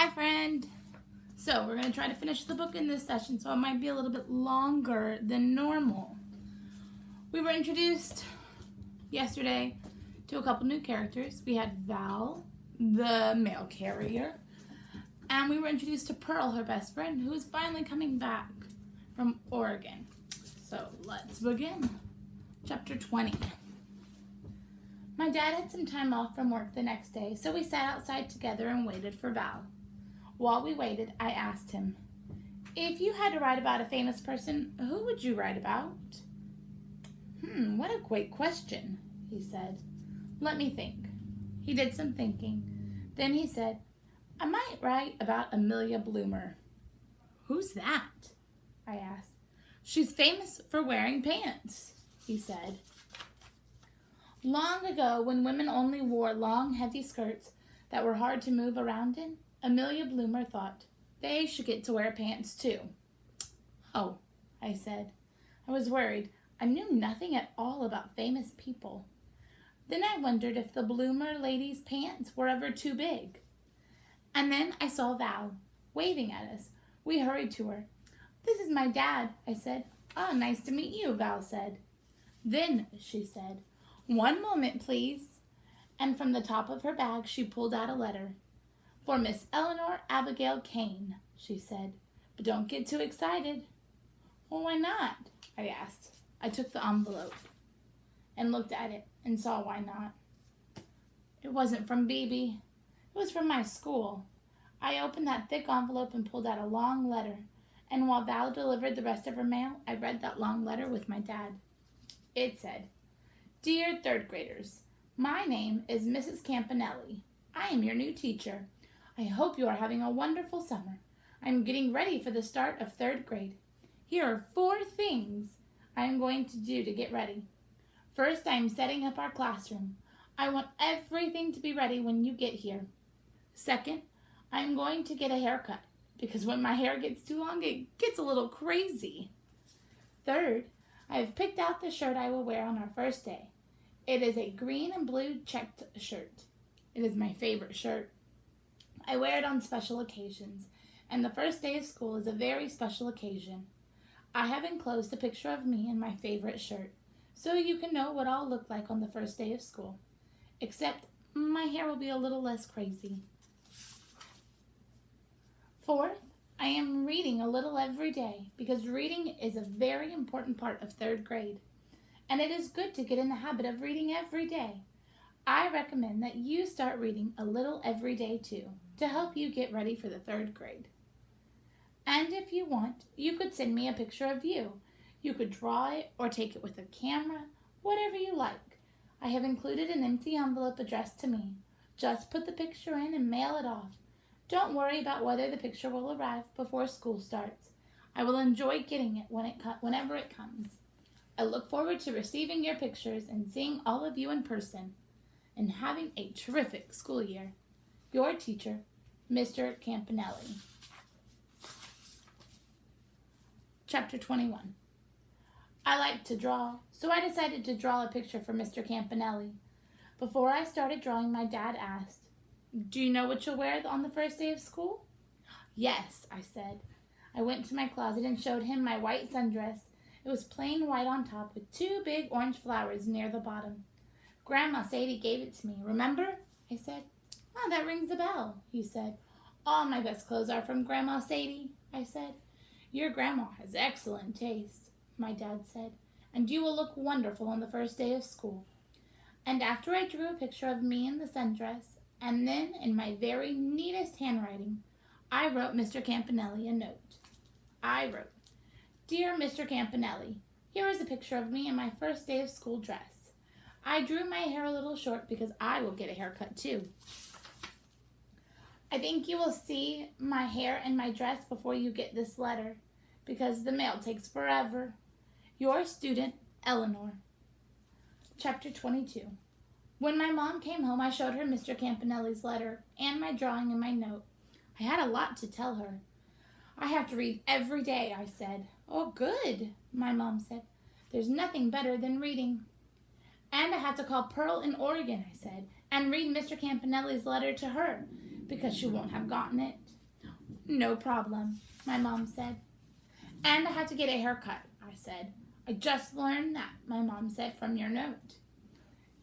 Hi, friend. So we're going to try to finish the book in this session, so it might be a little bit longer than normal. We were introduced yesterday to a couple new characters. We had Val, the mail carrier, and we were introduced to Pearl, her best friend, who is finally coming back from Oregon. So let's begin. Chapter 20. My dad had some time off from work the next day, so we sat outside together and waited for Val. While we waited, I asked him, "If you had to write about a famous person, who would you write about?" What a great question, he said. "Let me think." He did some thinking. Then he said, "I might write about Amelia Bloomer." "Who's that?" I asked. "She's famous for wearing pants," he said. Long ago, when women only wore long, heavy skirts that were hard to move around in, Amelia Bloomer thought they should get to wear pants too. "Oh," I said. I was worried. I knew nothing at all about famous people. Then I wondered if the Bloomer lady's pants were ever too big. And then I saw Val, waving at us. We hurried to her. "This is my dad," I said. "Oh, nice to meet you," Val said. Then she said, "One moment, please." And from the top of her bag, she pulled out a letter. "For Miss Eleanor Abigail Kane," she said. "But don't get too excited." "Well, why not?" I asked. I took the envelope and looked at it and saw why not. It wasn't from Bibi. It was from my school. I opened that thick envelope and pulled out a long letter. And while Val delivered the rest of her mail, I read that long letter with my dad. It said, "Dear third graders, my name is Mrs. Campanelli. I am your new teacher. I hope you are having a wonderful summer. I am getting ready for the start of third grade. Here are 4 things I am going to do to get ready. First, I am setting up our classroom. I want everything to be ready when you get here. Second, I am going to get a haircut, because when my hair gets too long, it gets a little crazy. Third, I have picked out the shirt I will wear on our first day. It is a green and blue checked shirt. It is my favorite shirt. I wear it on special occasions, and the first day of school is a very special occasion. I have enclosed a picture of me in my favorite shirt, so you can know what I'll look like on the first day of school. Except my hair will be a little less crazy. Fourth, I am reading a little every day, because reading is a very important part of third grade, and it is good to get in the habit of reading every day. I recommend that you start reading a little every day too, to help you get ready for the third grade. And if you want, you could send me a picture of you. You could draw it or take it with a camera, whatever you like. I have included an empty envelope addressed to me. Just put the picture in and mail it off. Don't worry about whether the picture will arrive before school starts. I will enjoy getting it whenever it comes. I look forward to receiving your pictures and seeing all of you in person, and having a terrific school year. Your teacher, Mr. Campanelli. Chapter 21. I like to draw, so I decided to draw a picture for Mr. Campanelli. Before I started drawing, my dad asked, "Do you know what you'll wear on the first day of school?" "Yes," I said. I went to my closet and showed him my white sundress. It was plain white on top with 2 big orange flowers near the bottom. "Grandma Sadie gave it to me, remember?" I said. "Oh, that rings a bell," he said. "All my best clothes are from Grandma Sadie," I said. "Your grandma has excellent taste," my dad said, "and you will look wonderful on the first day of school." And after I drew a picture of me in the sundress, and then in my very neatest handwriting, I wrote Mr. Campanelli a note. I wrote, "Dear Mr. Campanelli, here is a picture of me in my first day of school dress. I drew my hair a little short because I will get a haircut too. I think you will see my hair and my dress before you get this letter, because the mail takes forever. Your student, Eleanor." Chapter 22. When my mom came home, I showed her Mr. Campanelli's letter and my drawing and my note. I had a lot to tell her. "I have to read every day," I said. "Oh, good," my mom said. "There's nothing better than reading." "And I have to call Pearl in Oregon," I said, "and read Mr. Campanelli's letter to her, because she won't have gotten it. No problem, my mom said. And I had to get a haircut, I said. I just learned that, my mom said, from your note.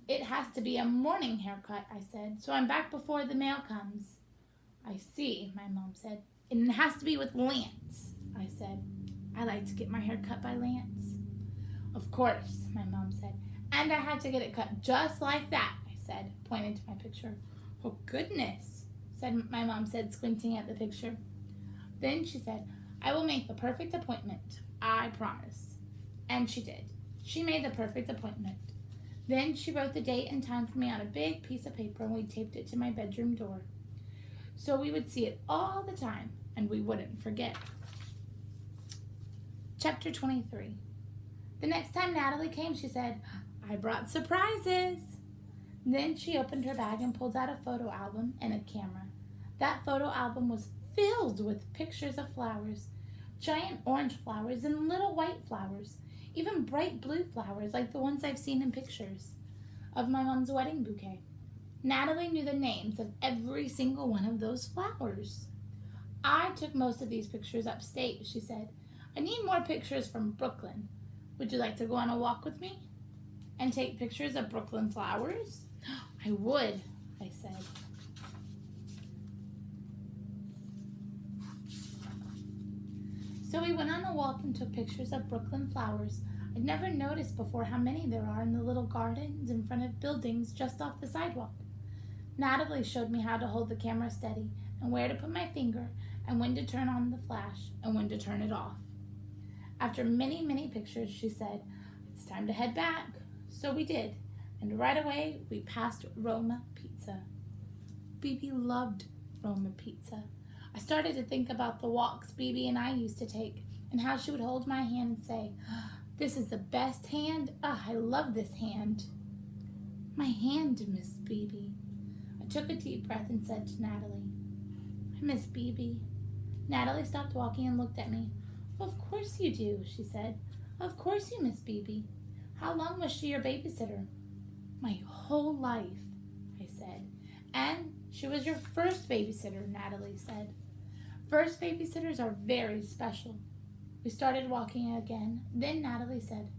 It has to be a morning haircut, I said, so I'm back before the mail comes. I see, my mom said. And it has to be with Lance, I said. I like to get my hair cut by Lance. Of course, my mom said. And I had to get it cut just like that, I said, pointing to my picture. Oh, goodness, my mom said, squinting at the picture. Then she said, I will make the perfect appointment, I promise. And she did. She made the perfect appointment. Then she wrote the date and time for me on a big piece of paper, and we taped it to my bedroom door. So we would see it all the time, and we wouldn't forget. Chapter 23. The next time Natalie came, she said, I brought surprises. Then she opened her bag and pulled out a photo album and a camera. That photo album was filled with pictures of flowers, giant orange flowers and little white flowers, even bright blue flowers like the ones I've seen in pictures of my mom's wedding bouquet. Natalie knew the names of every single one of those flowers. I took most of these pictures upstate, she said. I need more pictures from Brooklyn. Would you like to go on a walk with me and take pictures of Brooklyn flowers? I would, I said. So we went on a walk and took pictures of Brooklyn flowers. I'd never noticed before how many there are in the little gardens in front of buildings just off the sidewalk. Natalie showed me how to hold the camera steady and where to put my finger and when to turn on the flash and when to turn it off. After many, many pictures, she said, it's time to head back. So we did, and right away we passed Roma Pizza. Bibi loved Roma Pizza. I started to think about the walks Bibi and I used to take and how she would hold my hand and say, this is the best hand. I love this hand. My hand, Miss Bibi. I took a deep breath and said to Natalie, I miss Bibi. Natalie stopped walking and looked at me. Of course you do, she said. Of course you miss Bibi. How long was she your babysitter? My whole life, I said. And she was your first babysitter, Natalie said. First babysitters are very special. We started walking again. Then Natalie said,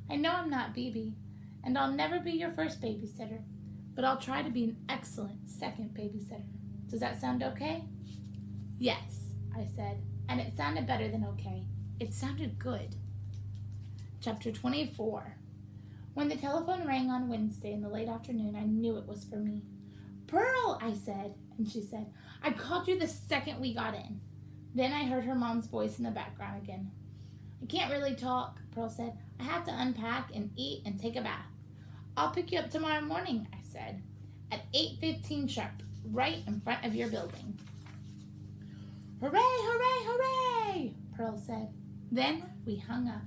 I know I'm not Bibi, and I'll never be your first babysitter, but I'll try to be an excellent second babysitter. Does that sound okay? Yes, I said, and it sounded better than okay. It sounded good. Chapter 24. When the telephone rang on Wednesday in the late afternoon, I knew it was for me. Pearl, I said, and she said, I called you the second we got in. Then I heard her mom's voice in the background again. I can't really talk, Pearl said. I have to unpack and eat and take a bath. I'll pick you up tomorrow morning, I said, at 8:15 sharp, right in front of your building. Hooray, hooray, hooray, Pearl said. Then we hung up.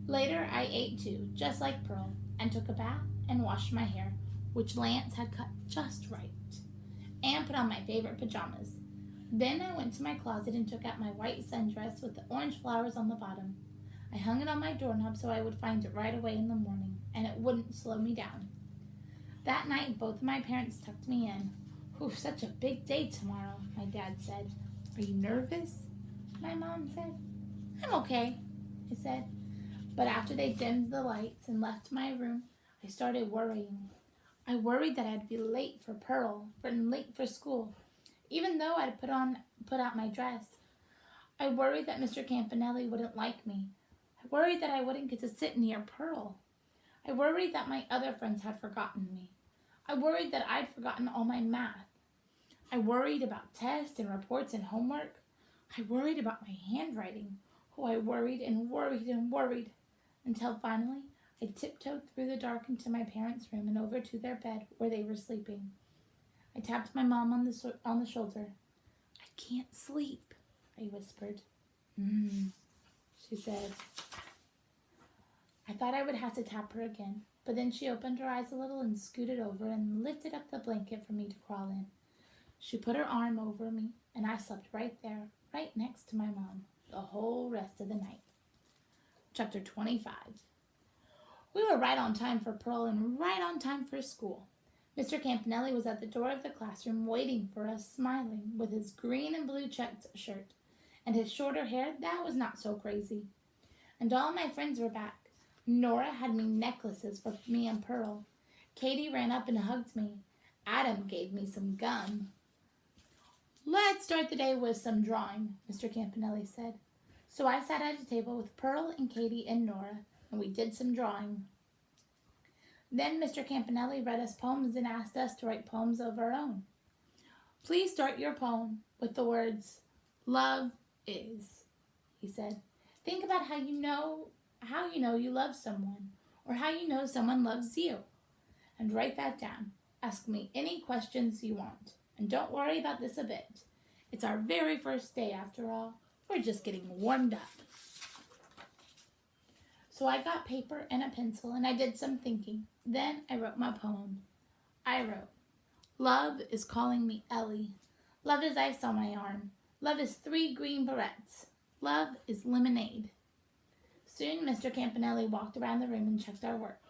Later, I ate too, just like Pearl, and took a bath and washed my hair, which Lance had cut just right, and put on my favorite pajamas. Then I went to my closet and took out my white sundress with the orange flowers on the bottom. I hung it on my doorknob so I would find it right away in the morning, and it wouldn't slow me down. That night, both of my parents tucked me in. Ooh, such a big day tomorrow, my dad said. Are you nervous? My mom said. I'm okay, I said. But after they dimmed the lights and left my room, I started worrying. I worried that I'd be late for Pearl, and late for school, even though I'd put out my dress. I worried that Mr. Campanelli wouldn't like me. I worried that I wouldn't get to sit near Pearl. I worried that my other friends had forgotten me. I worried that I'd forgotten all my math. I worried about tests and reports and homework. I worried about my handwriting. Oh, I worried and worried and worried, until finally I tiptoed through the dark into my parents' room and over to their bed where they were sleeping. I tapped my mom on the shoulder. I can't sleep, I whispered. She said. I thought I would have to tap her again, but then she opened her eyes a little and scooted over and lifted up the blanket for me to crawl in. She put her arm over me, and I slept right there, right next to my mom, the whole rest of the night. Chapter 25. We were right on time for Pearl and right on time for school. Mr. Campanelli was at the door of the classroom waiting for us, smiling, with his green and blue checked shirt, and his shorter hair that was not so crazy. And all my friends were back. Nora had me necklaces for me and Pearl. Katie ran up and hugged me. Adam gave me some gum. Let's start the day with some drawing, Mr. Campanelli said. So I sat at a table with Pearl and Katie and Nora, and we did some drawing. Then Mr. Campanelli read us poems and asked us to write poems of our own. Please start your poem with the words, "Love is," he said. Think about how you know you love someone, or how you know someone loves you. And write that down. Ask me any questions you want. And don't worry about this a bit. It's our very first day after all. We're just getting warmed up. So I got paper and a pencil and I did some thinking. Then I wrote my poem. I wrote, "Love is calling me Ellie. Love is ice on my arm. Love is 3 green barrettes. Love is lemonade." Soon Mr. Campanelli walked around the room and checked our work.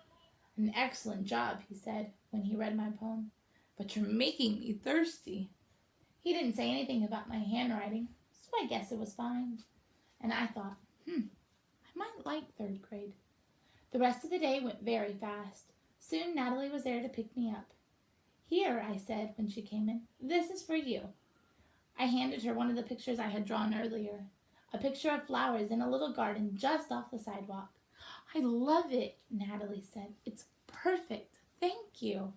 "An excellent job," he said when he read my poem. "But you're making me thirsty." He didn't say anything about my handwriting, so I guess it was fine. And I thought, I might like 3rd grade. The rest of the day went very fast. Soon Natalie was there to pick me up. "Here," I said when she came in, "this is for you." I handed her one of the pictures I had drawn earlier. A picture of flowers in a little garden just off the sidewalk. "I love it," Natalie said. "It's perfect. Thank you."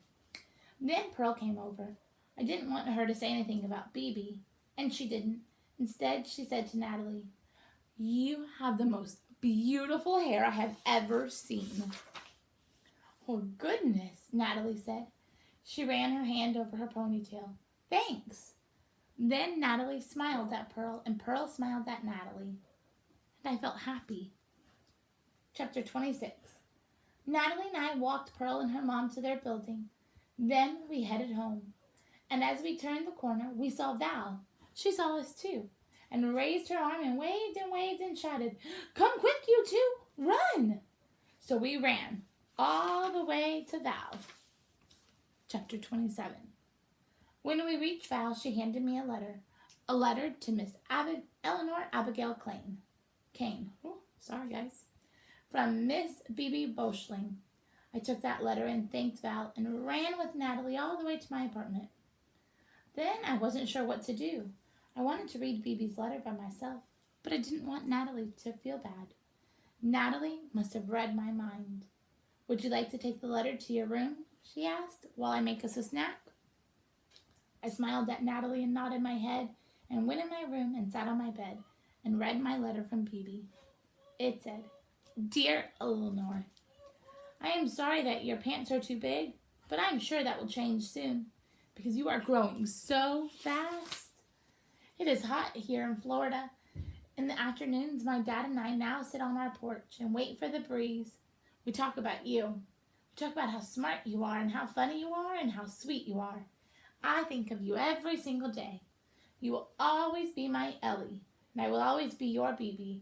Then Pearl came over. I didn't want her to say anything about BB, and she didn't. Instead, she said to Natalie, "You have the most beautiful hair I have ever seen." "Oh, goodness," Natalie said. She ran her hand over her ponytail. "Thanks." Then Natalie smiled at Pearl, and Pearl smiled at Natalie. And I felt happy. Chapter 26. Natalie and I walked Pearl and her mom to their building. Then we headed home. And as we turned the corner, we saw Val. She saw us too, and raised her arm and waved and shouted, "Come quick, you two! Run!" So we ran all the way to Val. Chapter 27. When we reached Val, she handed me a letter to Miss Eleanor Abigail Kane. Oh, sorry, guys. From Miss B.B. Boschling. I took that letter and thanked Val and ran with Natalie all the way to my apartment. Then I wasn't sure what to do. I wanted to read B.B.'s letter by myself, but I didn't want Natalie to feel bad. Natalie must have read my mind. "Would you like to take the letter to your room?" she asked, "while I make us a snack?" I smiled at Natalie and nodded my head and went in my room and sat on my bed and read my letter from B.B. It said, "Dear Eleanor, I am sorry that your pants are too big, but I'm sure that will change soon because you are growing so fast. It is hot here in Florida. In the afternoons, my dad and I now sit on our porch and wait for the breeze. We talk about you. We talk about how smart you are and how funny you are and how sweet you are. I think of you every single day. You will always be my Ellie, and I will always be your BB,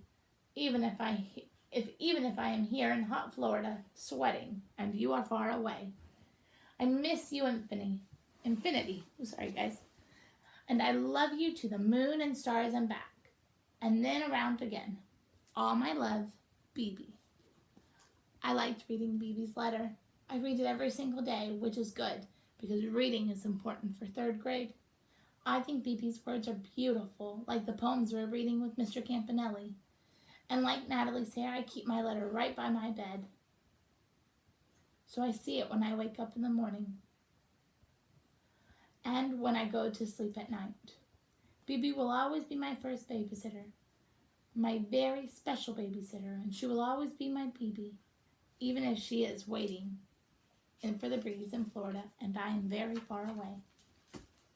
even if I am here in hot Florida, sweating, and you are far away. I miss you infinity. Oh, sorry, guys. And I love you to the moon and stars and back, and then around again. All my love, BB." I liked reading BB's letter. I read it every single day, which is good, because reading is important for 3rd grade. I think BB's words are beautiful, like the poems we're reading with Mr. Campanelli. And like Natalie's hair, I keep my letter right by my bed, so I see it when I wake up in the morning and when I go to sleep at night. BB will always be my first babysitter, my very special babysitter, and she will always be my BB, even if she is waiting for the breeze in Florida and I am very far away.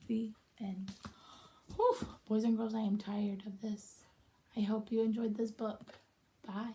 The end. Whew, boys and girls, I am tired of this. I hope you enjoyed this book. Bye.